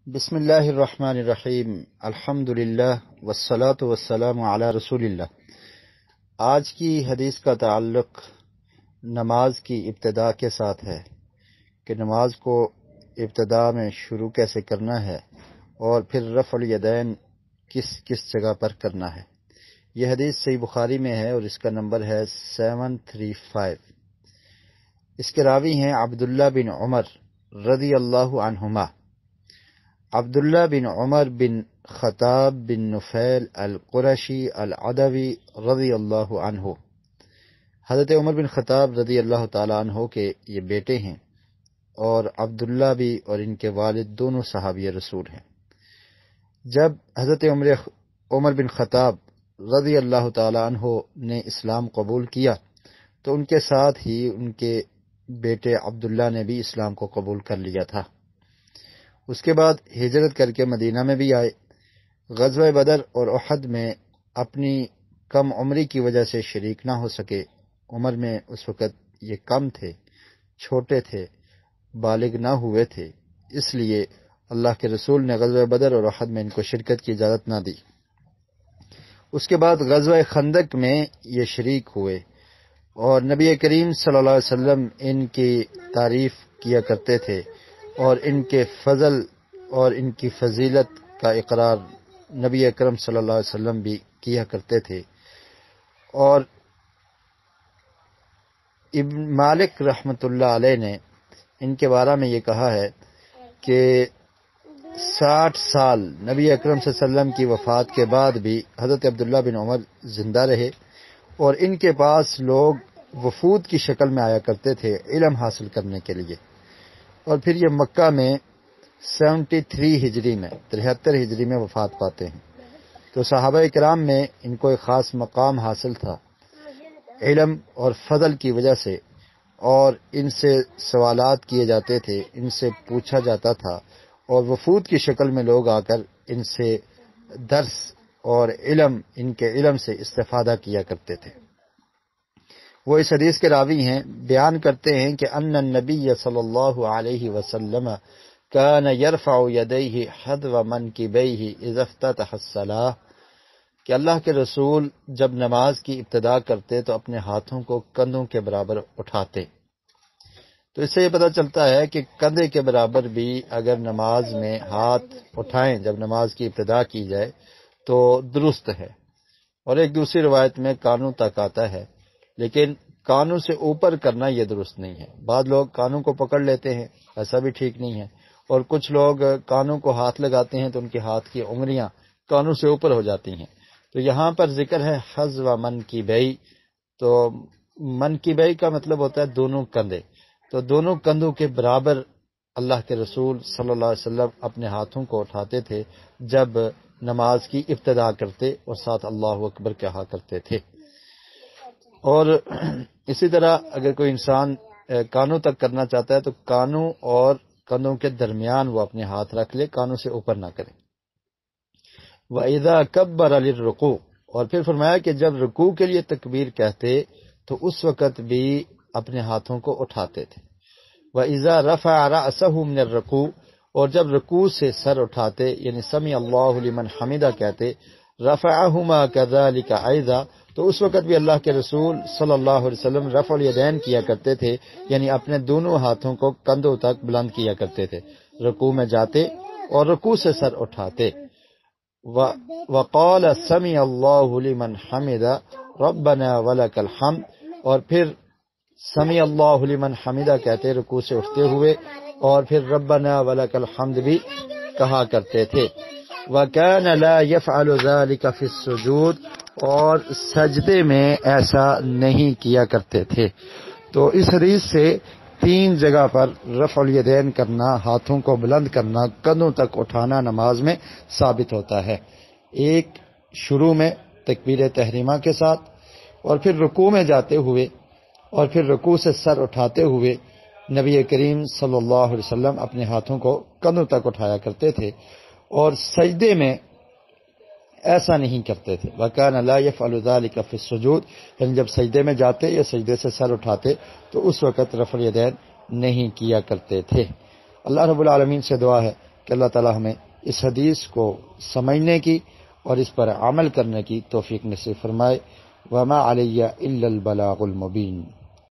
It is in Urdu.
بسم اللہ الرحمن الرحیم، الحمد للہ والصلاة والسلام علی رسول اللہ۔ آج کی حدیث کا تعلق نماز کی ابتدا کے ساتھ ہے کہ نماز کو ابتدا میں شروع کیسے کرنا ہے اور پھر رفع الیدین کس کس جگہ پر کرنا ہے۔ یہ حدیث صحیح بخاری میں ہے اور اس کا نمبر ہے 735۔ اس کے راوی ہیں عبداللہ بن عمر رضی اللہ عنہما۔ عبداللہ بن عمر بن خطاب بن نفیل القرشی العدوی رضی اللہ عنہ، حضرت عمر بن خطاب رضی اللہ تعالی عنہ کے یہ بیٹے ہیں، اور عبداللہ بھی اور ان کے والد دونوں صحابی رسول ہیں۔ جب حضرت عمر بن خطاب رضی اللہ تعالی عنہ نے اسلام قبول کیا تو ان کے ساتھ ہی ان کے بیٹے عبداللہ نے بھی اسلام کو قبول کر لیا تھا۔ اس کے بعد ہجرت کر کے مدینہ میں بھی آئے۔ غزوہ بدر اور احد میں اپنی کم عمری کی وجہ سے شریک نہ ہو سکے۔ عمر میں اس وقت یہ کم تھے، چھوٹے تھے، بالغ نہ ہوئے تھے، اس لیے اللہ کے رسول نے غزوہ بدر اور احد میں ان کو شرکت کی اجازت نہ دی۔ اس کے بعد غزوہ خندق میں یہ شریک ہوئے اور نبی کریم صلی اللہ علیہ وسلم ان کی تعریف کیا کرتے تھے اور ان کے فضل اور ان کی فضیلت کا اقرار نبی اکرم صلی اللہ علیہ وسلم بھی کیا کرتے تھے۔ اور ابن مالک رحمۃ اللہ علیہ نے ان کے بارے میں یہ کہا ہے کہ 60 سال نبی اکرم صلی اللہ علیہ وسلم کی وفات کے بعد بھی حضرت عبداللہ بن عمر زندہ رہے اور ان کے پاس لوگ وفود کی شکل میں آیا کرتے تھے علم حاصل کرنے کے لیے۔ اور پھر یہ مکہ میں 73 ہجری میں 73 ہجری میں وفات پاتے ہیں۔ تو صحابہ کرام میں ان کو ایک خاص مقام حاصل تھا علم اور فضل کی وجہ سے، اور ان سے سوالات کیے جاتے تھے، ان سے پوچھا جاتا تھا، اور وفود کی شکل میں لوگ آ کر ان سے درس اور علم، ان کے علم سے استفادہ کیا کرتے تھے۔ وہ اس حدیث کے راوی ہیں، بیان کرتے ہیں کہ ان النبی صلی اللہ علیہ وسلم کان یرفع یدیہ حذو منکبیہ اذا افتتح الصلاۃ، کہ اللہ کے رسول جب نماز کی ابتدا کرتے تو اپنے ہاتھوں کو کندھوں کے برابر اٹھاتے۔ تو اس سے یہ پتہ چلتا ہے کہ کندھے کے برابر بھی اگر نماز میں ہاتھ اٹھائیں جب نماز کی ابتدا کی جائے تو درست ہے۔ اور ایک دوسری روایت میں کانوں تک آتا ہے، لیکن کانوں سے اوپر کرنا یہ درست نہیں ہے۔ بعض لوگ کانوں کو پکڑ لیتے ہیں، ایسا بھی ٹھیک نہیں ہے، اور کچھ لوگ کانوں کو ہاتھ لگاتے ہیں تو ان کے ہاتھ کی انگلیاں کانوں سے اوپر ہو جاتی ہیں۔ تو یہاں پر ذکر ہے حذو منکبیہ، تو منکبیہ کا مطلب ہوتا ہے دونوں کندھے، تو دونوں کندھوں کے برابر اللہ کے رسول صلی اللہ علیہ وسلم اپنے ہاتھوں کو اٹھاتے تھے جب نماز کی ابتدا کرتے اور ساتھ اللہ اکبر کہا کرتے تھے۔ اور اسی طرح اگر کوئی انسان کانوں تک کرنا چاہتا ہے تو کانوں اور کندھوں کے درمیان وہ اپنے ہاتھ رکھ لے، کانوں سے اوپر نہ کرے۔ وَإِذَا كَبَّرَ لِلرُّكُوعِ، اور پھر فرمایا کہ جب رکوع کے لیے تکبیر کہتے تو اس وقت بھی اپنے ہاتھوں کو اٹھاتے تھے۔ وَإِذَا رَفَعَ رَأْسَهُ مِنَ الرُّكُوعِ، اور جب رکوع سے سر اٹھاتے یعنی سمع اللہ لمن حمدہ کہتے، رفعہما کذالک ایضا، تو اس وقت بھی اللہ کے رسول صلی اللہ علیہ وسلم رفع الیدین کیا کرتے تھے، یعنی اپنے دونوں ہاتھوں کو کندھوں تک بلند کیا کرتے تھے، رکوع میں جاتے اور رکوع سے سر اٹھاتے۔ وقال سمع اللہ لمن حمدہ ربنا ولک الحمد، اور پھر سمع اللہ لمن حمدہ کہتے رکوع سے اٹھتے ہوئے، اور پھر ربنا ولک الحمد بھی کہا کرتے تھے۔ وَكَانَ لَا يَفْعَلُ ذَلِكَ فِي السُّجُودِ، اور سجدے میں ایسا نہیں کیا کرتے تھے۔ تو اس حدیث سے 3 جگہ پر رفع الیدین کرنا، ہاتھوں کو بلند کرنا، کندھوں تک اٹھانا نماز میں ثابت ہوتا ہے۔ ایک شروع میں تکبیر تحریمہ کے ساتھ، اور پھر رکوع میں جاتے ہوئے، اور پھر رکوع سے سر اٹھاتے ہوئے نبی کریم صلی اللہ علیہ وسلم اپنے ہاتھوں کو کندھوں تک اٹھایا کرتے تھے، اور سجدے میں ایسا نہیں کرتے تھے۔ وَكَانَ لَا يَفْعَلُ ذَلِكَ فِي السُّجُودِ، یعنی جب سجدے میں جاتے یا سجدے سے سر اٹھاتے تو اس وقت رفع الیدین نہیں کیا کرتے تھے۔ اللہ رب العالمین سے دعا ہے کہ اللہ تعالی ہمیں اس حدیث کو سمجھنے کی اور اس پر عمل کرنے کی توفیق نصیب فرمائے۔ وما علی الا البلاغ المبین۔